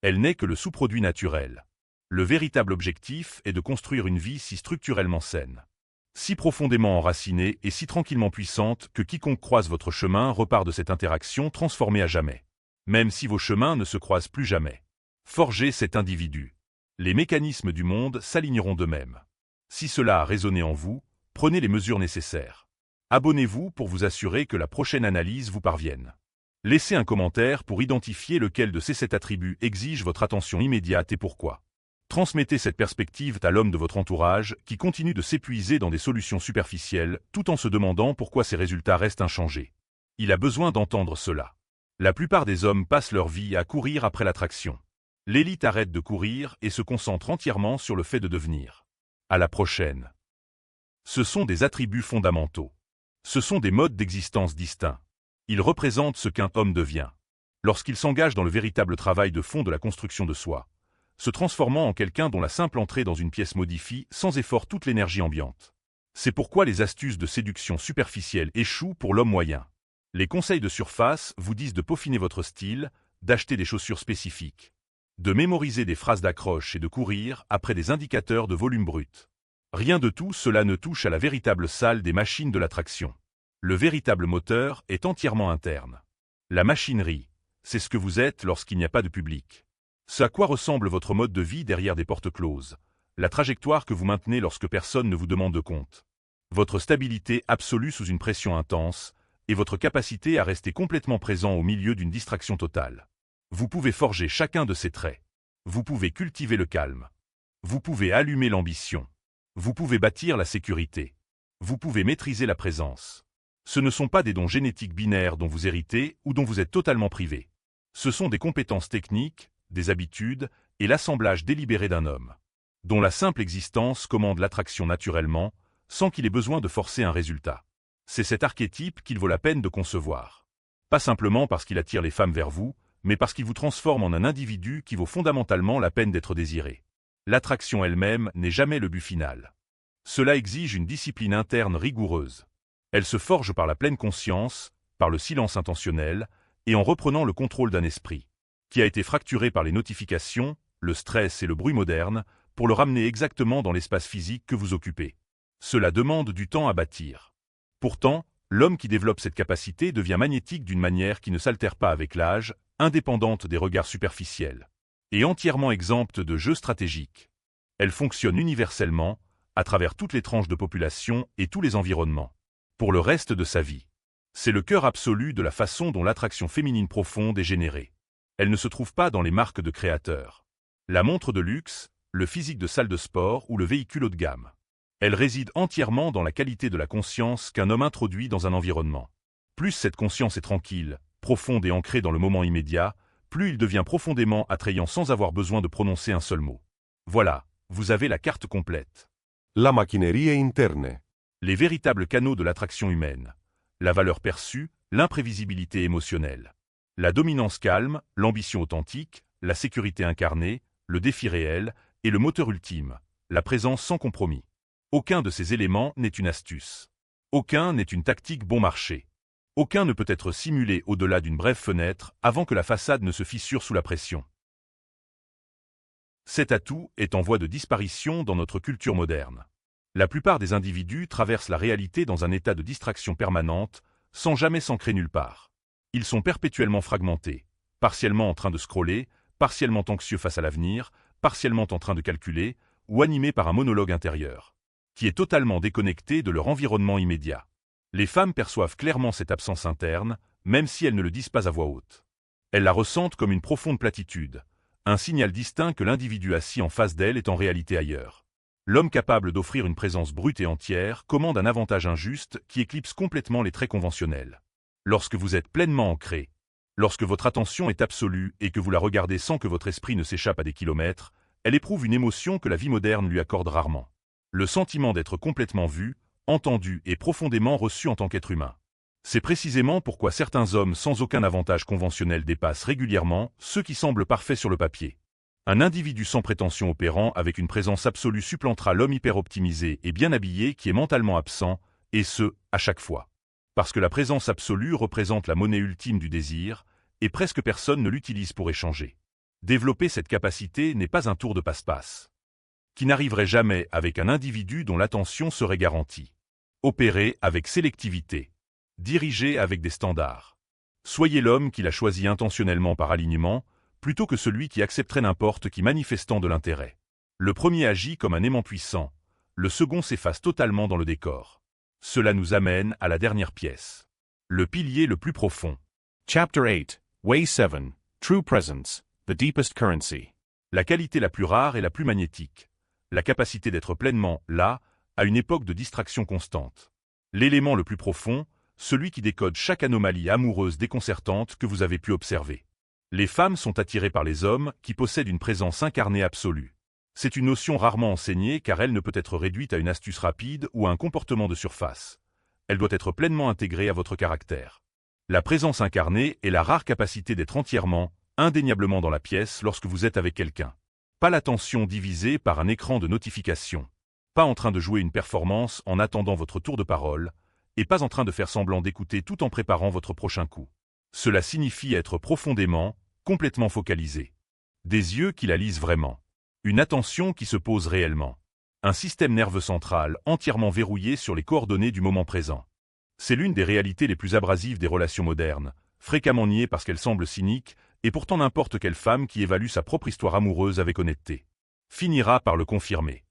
Elle n'est que le sous-produit naturel. Le véritable objectif est de construire une vie si structurellement saine, si profondément enracinée et si tranquillement puissante que quiconque croise votre chemin repart de cette interaction transformée à jamais. Même si vos chemins ne se croisent plus jamais. Forgez cet individu. Les mécanismes du monde s'aligneront d'eux-mêmes. Si cela a résonné en vous, prenez les mesures nécessaires. Abonnez-vous pour vous assurer que la prochaine analyse vous parvienne. Laissez un commentaire pour identifier lequel de ces 7 attributs exige votre attention immédiate et pourquoi. Transmettez cette perspective à l'homme de votre entourage qui continue de s'épuiser dans des solutions superficielles tout en se demandant pourquoi ses résultats restent inchangés. Il a besoin d'entendre cela. La plupart des hommes passent leur vie à courir après l'attraction. L'élite arrête de courir et se concentre entièrement sur le fait de devenir. À la prochaine. Ce sont des attributs fondamentaux. Ce sont des modes d'existence distincts. Ils représentent ce qu'un homme devient. Lorsqu'il s'engage dans le véritable travail de fond de la construction de soi, se transformant en quelqu'un dont la simple entrée dans une pièce modifie sans effort toute l'énergie ambiante. C'est pourquoi les astuces de séduction superficielle échouent pour l'homme moyen. Les conseils de surface vous disent de peaufiner votre style, d'acheter des chaussures spécifiques, de mémoriser des phrases d'accroche et de courir après des indicateurs de volume brut. Rien de tout cela ne touche à la véritable salle des machines de l'attraction. Le véritable moteur est entièrement interne. La machinerie, c'est ce que vous êtes lorsqu'il n'y a pas de public. Ce à quoi ressemble votre mode de vie derrière des portes closes. La trajectoire que vous maintenez lorsque personne ne vous demande de compte. Votre stabilité absolue sous une pression intense, et votre capacité à rester complètement présent au milieu d'une distraction totale. Vous pouvez forger chacun de ces traits. Vous pouvez cultiver le calme. Vous pouvez allumer l'ambition. Vous pouvez bâtir la sécurité. Vous pouvez maîtriser la présence. Ce ne sont pas des dons génétiques binaires dont vous héritez ou dont vous êtes totalement privé. Ce sont des compétences techniques, des habitudes et l'assemblage délibéré d'un homme, dont la simple existence commande l'attraction naturellement, sans qu'il ait besoin de forcer un résultat. C'est cet archétype qu'il vaut la peine de concevoir. Pas simplement parce qu'il attire les femmes vers vous, mais parce qu'il vous transforme en un individu qui vaut fondamentalement la peine d'être désiré. L'attraction elle-même n'est jamais le but final. Cela exige une discipline interne rigoureuse. Elle se forge par la pleine conscience, par le silence intentionnel, et en reprenant le contrôle d'un esprit, qui a été fracturé par les notifications, le stress et le bruit moderne, pour le ramener exactement dans l'espace physique que vous occupez. Cela demande du temps à bâtir. Pourtant, l'homme qui développe cette capacité devient magnétique d'une manière qui ne s'altère pas avec l'âge, indépendante des regards superficiels, et entièrement exempte de jeux stratégiques. Elle fonctionne universellement, à travers toutes les tranches de population et tous les environnements, pour le reste de sa vie. C'est le cœur absolu de la façon dont l'attraction féminine profonde est générée. Elle ne se trouve pas dans les marques de créateurs, la montre de luxe, le physique de salle de sport ou le véhicule haut de gamme. Elle réside entièrement dans la qualité de la conscience qu'un homme introduit dans un environnement. Plus cette conscience est tranquille, profonde et ancrée dans le moment immédiat, plus il devient profondément attrayant sans avoir besoin de prononcer un seul mot. Voilà, vous avez la carte complète. La machinerie interne. Les véritables canaux de l'attraction humaine. La valeur perçue, l'imprévisibilité émotionnelle. La dominance calme, l'ambition authentique, la sécurité incarnée, le défi réel et le moteur ultime, la présence sans compromis. Aucun de ces éléments n'est une astuce. Aucun n'est une tactique bon marché. Aucun ne peut être simulé au-delà d'une brève fenêtre avant que la façade ne se fissure sous la pression. Cet atout est en voie de disparition dans notre culture moderne. La plupart des individus traversent la réalité dans un état de distraction permanente, sans jamais s'ancrer nulle part. Ils sont perpétuellement fragmentés, partiellement en train de scroller, partiellement anxieux face à l'avenir, partiellement en train de calculer, ou animés par un monologue intérieur, qui est totalement déconnecté de leur environnement immédiat. Les femmes perçoivent clairement cette absence interne, même si elles ne le disent pas à voix haute. Elles la ressentent comme une profonde platitude, un signal distinct que l'individu assis en face d'elle est en réalité ailleurs. L'homme capable d'offrir une présence brute et entière commande un avantage injuste qui éclipse complètement les traits conventionnels. Lorsque vous êtes pleinement ancré, lorsque votre attention est absolue et que vous la regardez sans que votre esprit ne s'échappe à des kilomètres, elle éprouve une émotion que la vie moderne lui accorde rarement. Le sentiment d'être complètement vu, entendu et profondément reçu en tant qu'être humain. C'est précisément pourquoi certains hommes sans aucun avantage conventionnel dépassent régulièrement ceux qui semblent parfaits sur le papier. Un individu sans prétention opérant avec une présence absolue supplantera l'homme hyper optimisé et bien habillé qui est mentalement absent, et ce, à chaque fois. Parce que la présence absolue représente la monnaie ultime du désir, et presque personne ne l'utilise pour échanger. Développer cette capacité n'est pas un tour de passe-passe, qui n'arriverait jamais avec un individu dont l'attention serait garantie. Opérez avec sélectivité. Dirigez avec des standards. Soyez l'homme qu'il a choisi intentionnellement par alignement, plutôt que celui qui accepterait n'importe qui manifestant de l'intérêt. Le premier agit comme un aimant puissant, le second s'efface totalement dans le décor. Cela nous amène à la dernière pièce. Le pilier le plus profond. Chapter 8, Way 7, True Presence, the Deepest Currency. La qualité la plus rare et la plus magnétique. La capacité d'être pleinement là, à une époque de distraction constante. L'élément le plus profond, celui qui décode chaque anomalie amoureuse déconcertante que vous avez pu observer. Les femmes sont attirées par les hommes qui possèdent une présence incarnée absolue. C'est une notion rarement enseignée car elle ne peut être réduite à une astuce rapide ou à un comportement de surface. Elle doit être pleinement intégrée à votre caractère. La présence incarnée est la rare capacité d'être entièrement, indéniablement dans la pièce lorsque vous êtes avec quelqu'un. Pas l'attention divisée par un écran de notification. Pas en train de jouer une performance en attendant votre tour de parole, et pas en train de faire semblant d'écouter tout en préparant votre prochain coup. Cela signifie être profondément, complètement focalisé. Des yeux qui la lisent vraiment. Une attention qui se pose réellement. Un système nerveux central entièrement verrouillé sur les coordonnées du moment présent. C'est l'une des réalités les plus abrasives des relations modernes, fréquemment niée parce qu'elle semble cynique, et pourtant n'importe quelle femme qui évalue sa propre histoire amoureuse avec honnêteté finira par le confirmer.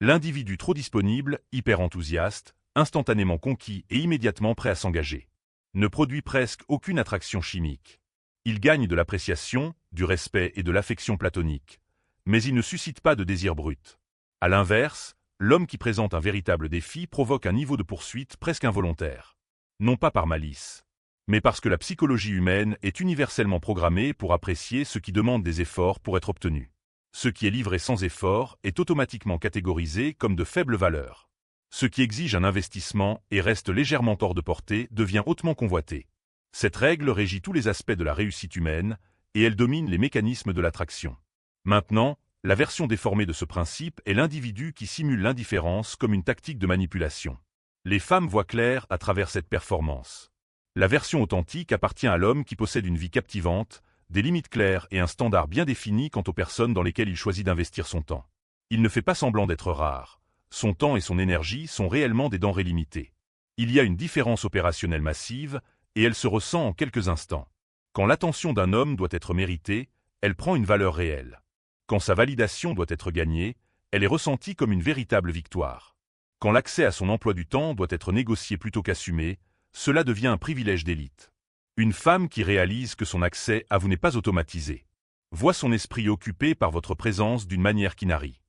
L'individu trop disponible, hyper enthousiaste, instantanément conquis et immédiatement prêt à s'engager, ne produit presque aucune attraction chimique. Il gagne de l'appréciation, du respect et de l'affection platonique, mais il ne suscite pas de désir brut. À l'inverse, l'homme qui présente un véritable défi provoque un niveau de poursuite presque involontaire. Non pas par malice, mais parce que la psychologie humaine est universellement programmée pour apprécier ce qui demande des efforts pour être obtenu. Ce qui est livré sans effort est automatiquement catégorisé comme de faible valeur. Ce qui exige un investissement et reste légèrement hors de portée devient hautement convoité. Cette règle régit tous les aspects de la réussite humaine, et elle domine les mécanismes de l'attraction. Maintenant, la version déformée de ce principe est l'individu qui simule l'indifférence comme une tactique de manipulation. Les femmes voient clair à travers cette performance. La version authentique appartient à l'homme qui possède une vie captivante, des limites claires et un standard bien défini quant aux personnes dans lesquelles il choisit d'investir son temps. Il ne fait pas semblant d'être rare. Son temps et son énergie sont réellement des denrées limitées. Il y a une différence opérationnelle massive, et elle se ressent en quelques instants. Quand l'attention d'un homme doit être méritée, elle prend une valeur réelle. Quand sa validation doit être gagnée, elle est ressentie comme une véritable victoire. Quand l'accès à son emploi du temps doit être négocié plutôt qu'assumé, cela devient un privilège d'élite. Une femme qui réalise que son accès à vous n'est pas automatisé voit son esprit occupé par votre présence d'une manière qui n'arrive.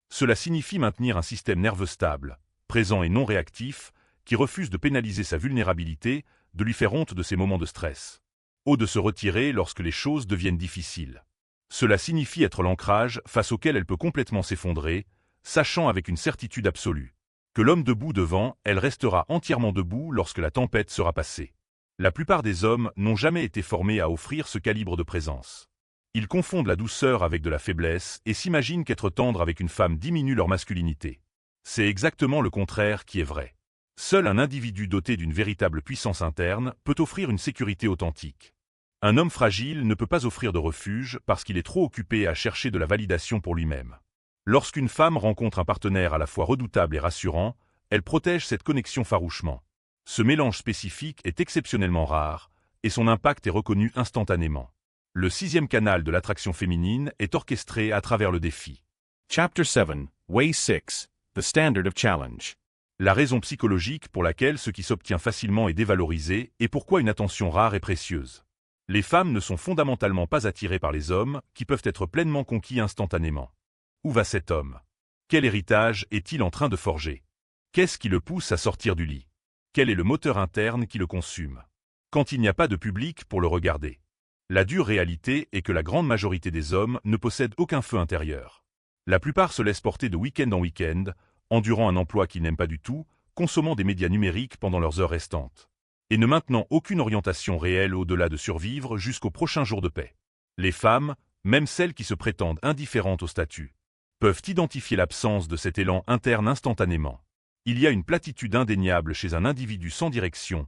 Cela signifie maintenir un système nerveux stable, présent et non réactif, qui refuse de pénaliser sa vulnérabilité, de lui faire honte de ses moments de stress, ou de se retirer lorsque les choses deviennent difficiles. Cela signifie être l'ancrage face auquel elle peut complètement s'effondrer, sachant avec une certitude absolue que l'homme debout devant, elle restera entièrement debout lorsque la tempête sera passée. La plupart des hommes n'ont jamais été formés à offrir ce calibre de présence. Ils confondent la douceur avec de la faiblesse et s'imaginent qu'être tendre avec une femme diminue leur masculinité. C'est exactement le contraire qui est vrai. Seul un individu doté d'une véritable puissance interne peut offrir une sécurité authentique. Un homme fragile ne peut pas offrir de refuge parce qu'il est trop occupé à chercher de la validation pour lui-même. Lorsqu'une femme rencontre un partenaire à la fois redoutable et rassurant, elle protège cette connexion farouchement. Ce mélange spécifique est exceptionnellement rare, et son impact est reconnu instantanément. Le 6e canal de l'attraction féminine est orchestré à travers le défi. Chapter 7, Way 6, The Standard of Challenge. La raison psychologique pour laquelle ce qui s'obtient facilement est dévalorisé et pourquoi une attention rare est précieuse. Les femmes ne sont fondamentalement pas attirées par les hommes qui peuvent être pleinement conquis instantanément. Où va cet homme? Quel héritage est-il en train de forger? Qu'est-ce qui le pousse à sortir du lit? Quel est le moteur interne qui le consume? Quand il n'y a pas de public pour le regarder. La dure réalité est que la grande majorité des hommes ne possèdent aucun feu intérieur. La plupart se laissent porter de week-end en week-end, endurant un emploi qu'ils n'aiment pas du tout, consommant des médias numériques pendant leurs heures restantes, et ne maintenant aucune orientation réelle au-delà de survivre jusqu'au prochain jour de paix. Les femmes, même celles qui se prétendent indifférentes au statut, peuvent identifier l'absence de cet élan interne instantanément. Il y a une platitude indéniable chez un individu sans direction,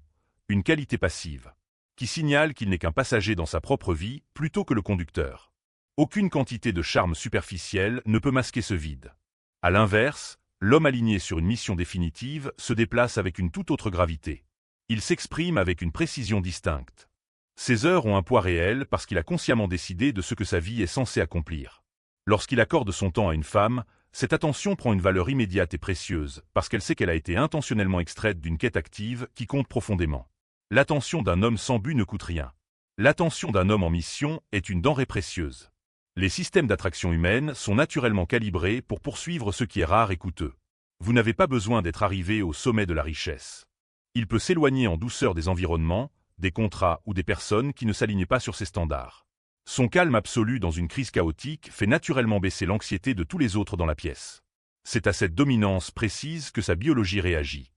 une qualité passive, qui signale qu'il n'est qu'un passager dans sa propre vie plutôt que le conducteur. Aucune quantité de charme superficiel ne peut masquer ce vide. À l'inverse, l'homme aligné sur une mission définitive se déplace avec une toute autre gravité. Il s'exprime avec une précision distincte. Ses heures ont un poids réel parce qu'il a consciemment décidé de ce que sa vie est censée accomplir. Lorsqu'il accorde son temps à une femme, cette attention prend une valeur immédiate et précieuse parce qu'elle sait qu'elle a été intentionnellement extraite d'une quête active qui compte profondément. L'attention d'un homme sans but ne coûte rien. L'attention d'un homme en mission est une denrée précieuse. Les systèmes d'attraction humaine sont naturellement calibrés pour poursuivre ce qui est rare et coûteux. Vous n'avez pas besoin d'être arrivé au sommet de la richesse. Il peut s'éloigner en douceur des environnements, des contrats ou des personnes qui ne s'alignent pas sur ses standards. Son calme absolu dans une crise chaotique fait naturellement baisser l'anxiété de tous les autres dans la pièce. C'est à cette dominance précise que sa biologie réagit.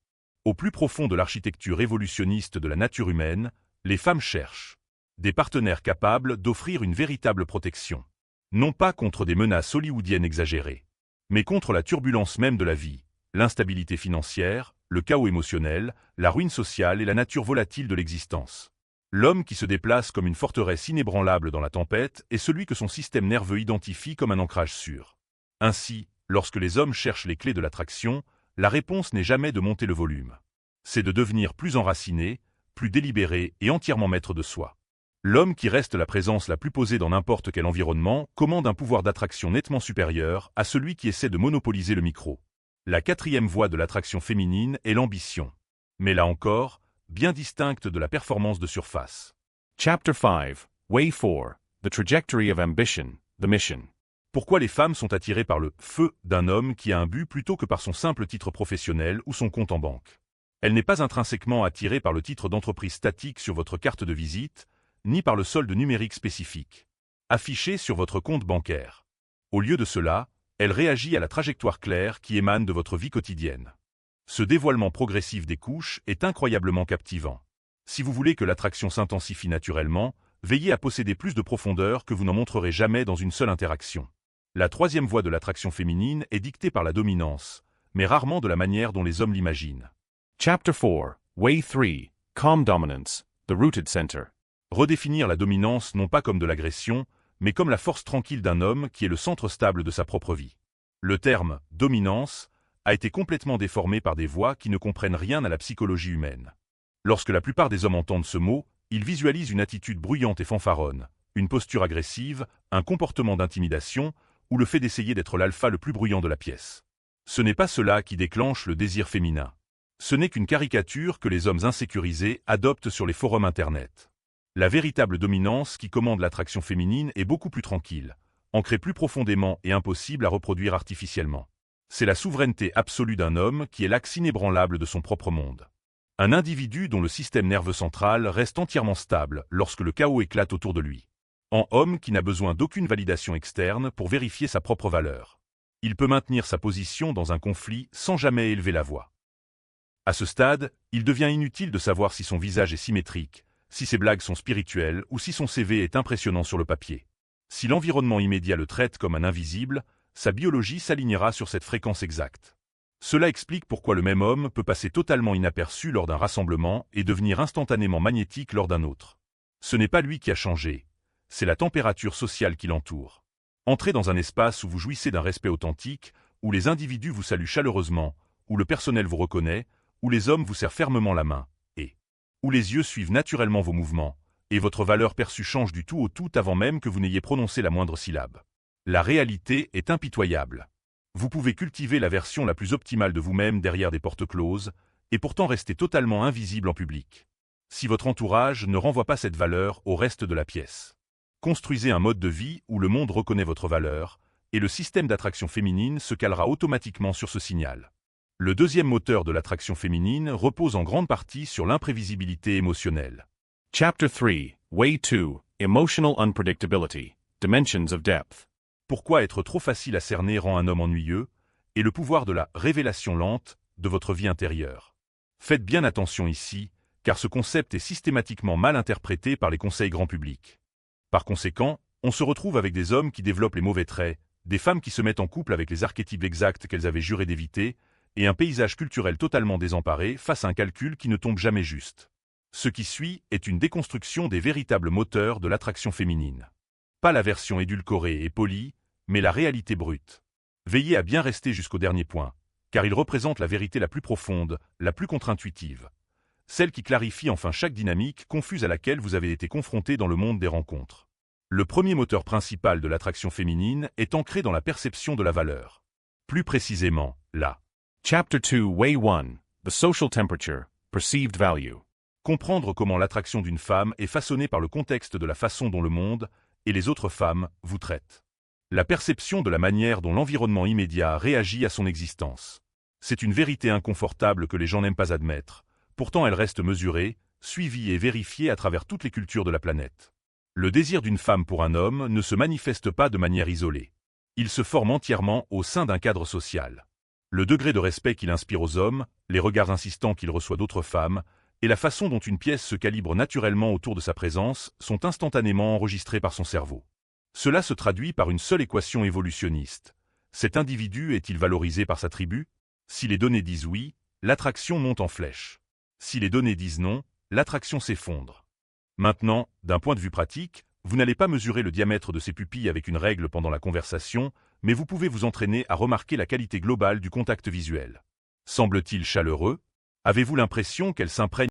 Au plus profond de l'architecture évolutionniste de la nature humaine, les femmes cherchent des partenaires capables d'offrir une véritable protection. Non pas contre des menaces hollywoodiennes exagérées, mais contre la turbulence même de la vie, l'instabilité financière, le chaos émotionnel, la ruine sociale et la nature volatile de l'existence. L'homme qui se déplace comme une forteresse inébranlable dans la tempête est celui que son système nerveux identifie comme un ancrage sûr. Ainsi, lorsque les hommes cherchent les clés de l'attraction, la réponse n'est jamais de monter le volume. C'est de devenir plus enraciné, plus délibéré et entièrement maître de soi. L'homme qui reste la présence la plus posée dans n'importe quel environnement commande un pouvoir d'attraction nettement supérieur à celui qui essaie de monopoliser le micro. La quatrième voie de l'attraction féminine est l'ambition. Mais là encore, bien distincte de la performance de surface. Chapter 5, Way 4, The Trajectory of Ambition, The Mission. Pourquoi les femmes sont attirées par le « feu » d'un homme qui a un but plutôt que par son simple titre professionnel ou son compte en banque. Elle n'est pas intrinsèquement attirée par le titre d'entreprise statique sur votre carte de visite, ni par le solde numérique spécifique affiché sur votre compte bancaire. Au lieu de cela, elle réagit à la trajectoire claire qui émane de votre vie quotidienne. Ce dévoilement progressif des couches est incroyablement captivant. Si vous voulez que l'attraction s'intensifie naturellement, veillez à posséder plus de profondeur que vous n'en montrerez jamais dans une seule interaction. La troisième voie de l'attraction féminine est dictée par la dominance, mais rarement de la manière dont les hommes l'imaginent. Chapter 4, Way 3, Calm Dominance, The Rooted Center. Redéfinir la dominance non pas comme de l'agression, mais comme la force tranquille d'un homme qui est le centre stable de sa propre vie. Le terme « dominance » a été complètement déformé par des voix qui ne comprennent rien à la psychologie humaine. Lorsque la plupart des hommes entendent ce mot, ils visualisent une attitude bruyante et fanfaronne, une posture agressive, un comportement d'intimidation, ou le fait d'essayer d'être l'alpha le plus bruyant de la pièce. Ce n'est pas cela qui déclenche le désir féminin. Ce n'est qu'une caricature que les hommes insécurisés adoptent sur les forums Internet. La véritable dominance qui commande l'attraction féminine est beaucoup plus tranquille, ancrée plus profondément et impossible à reproduire artificiellement. C'est la souveraineté absolue d'un homme qui est l'axe inébranlable de son propre monde. Un individu dont le système nerveux central reste entièrement stable lorsque le chaos éclate autour de lui. En homme qui n'a besoin d'aucune validation externe pour vérifier sa propre valeur. Il peut maintenir sa position dans un conflit sans jamais élever la voix. À ce stade, il devient inutile de savoir si son visage est symétrique, si ses blagues sont spirituelles ou si son CV est impressionnant sur le papier. Si l'environnement immédiat le traite comme un invisible, sa biologie s'alignera sur cette fréquence exacte. Cela explique pourquoi le même homme peut passer totalement inaperçu lors d'un rassemblement et devenir instantanément magnétique lors d'un autre. Ce n'est pas lui qui a changé, c'est la température sociale qui l'entoure. Entrez dans un espace où vous jouissez d'un respect authentique, où les individus vous saluent chaleureusement, où le personnel vous reconnaît, où les hommes vous serrent fermement la main, et où les yeux suivent naturellement vos mouvements, et votre valeur perçue change du tout au tout avant même que vous n'ayez prononcé la moindre syllabe. La réalité est impitoyable. Vous pouvez cultiver la version la plus optimale de vous-même derrière des portes closes, et pourtant rester totalement invisible en public. Si votre entourage ne renvoie pas cette valeur au reste de la pièce. Construisez un mode de vie où le monde reconnaît votre valeur, et le système d'attraction féminine se calera automatiquement sur ce signal. Le deuxième moteur de l'attraction féminine repose en grande partie sur l'imprévisibilité émotionnelle. Chapter 3, Way 2, Emotional Unpredictability, Dimensions of Depth. Pourquoi être trop facile à cerner rend un homme ennuyeux, et le pouvoir de la révélation lente de votre vie intérieure. Faites bien attention ici, car ce concept est systématiquement mal interprété par les conseils grand public. Par conséquent, on se retrouve avec des hommes qui développent les mauvais traits, des femmes qui se mettent en couple avec les archétypes exacts qu'elles avaient juré d'éviter, et un paysage culturel totalement désemparé face à un calcul qui ne tombe jamais juste. Ce qui suit est une déconstruction des véritables moteurs de l'attraction féminine. Pas la version édulcorée et polie, mais la réalité brute. Veillez à bien rester jusqu'au dernier point, car il représente la vérité la plus profonde, la plus contre-intuitive. Celle qui clarifie enfin chaque dynamique confuse à laquelle vous avez été confronté dans le monde des rencontres. Le premier moteur principal de l'attraction féminine est ancré dans la perception de la valeur. Plus précisément, là. Chapter 2, Way 1, The Social Temperature, Perceived Value. Comprendre comment l'attraction d'une femme est façonnée par le contexte de la façon dont le monde, et les autres femmes, vous traitent. La perception de la manière dont l'environnement immédiat réagit à son existence. C'est une vérité inconfortable que les gens n'aiment pas admettre. Pourtant elle reste mesurée, suivie et vérifiée à travers toutes les cultures de la planète. Le désir d'une femme pour un homme ne se manifeste pas de manière isolée. Il se forme entièrement au sein d'un cadre social. Le degré de respect qu'il inspire aux hommes, les regards insistants qu'il reçoit d'autres femmes, et la façon dont une pièce se calibre naturellement autour de sa présence sont instantanément enregistrés par son cerveau. Cela se traduit par une seule équation évolutionniste. Cet individu est-il valorisé par sa tribu? Si les données disent oui, l'attraction monte en flèche. Si les données disent non, l'attraction s'effondre. Maintenant, d'un point de vue pratique, vous n'allez pas mesurer le diamètre de ses pupilles avec une règle pendant la conversation, mais vous pouvez vous entraîner à remarquer la qualité globale du contact visuel. Semble-t-il chaleureux? Avez-vous l'impression qu'elle s'imprègne